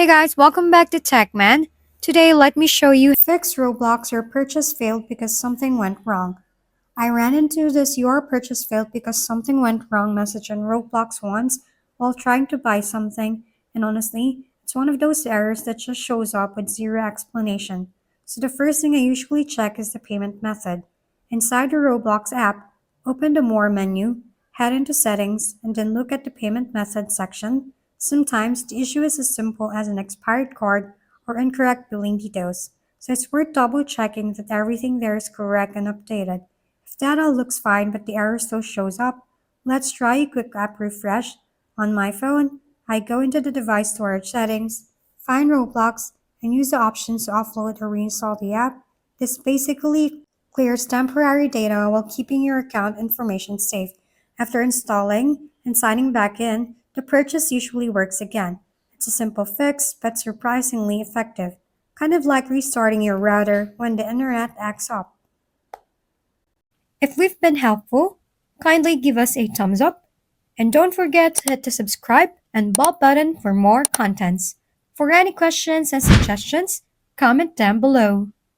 Hey guys, welcome back to TechMan. Today, let me show you fix Roblox your purchase failed because something went wrong. I ran into this your purchase failed because something went wrong message on Roblox once while trying to buy something, and honestly, it's one of those errors that just shows up with zero explanation. So the first thing I usually check is the payment method. Inside the Roblox app, open the More menu, head into Settings, and then look at the Payment Method section. Sometimes the issue is as simple as an expired card or incorrect billing details, so it's worth double checking that everything there is correct and updated. If data looks fine but the error still shows up, let's try a quick app refresh. On my phone, I go into the device storage settings, find Roblox, and use the options to offload or reinstall the app. This basically clears temporary data while keeping your account information safe. After installing and signing back in, the purchase usually works again. It's a simple fix, but surprisingly effective. Kind of like restarting your router when the internet acts up. If we've been helpful, kindly give us a thumbs up. And don't forget to hit the subscribe and bell button for more contents. For any questions and suggestions, comment down below.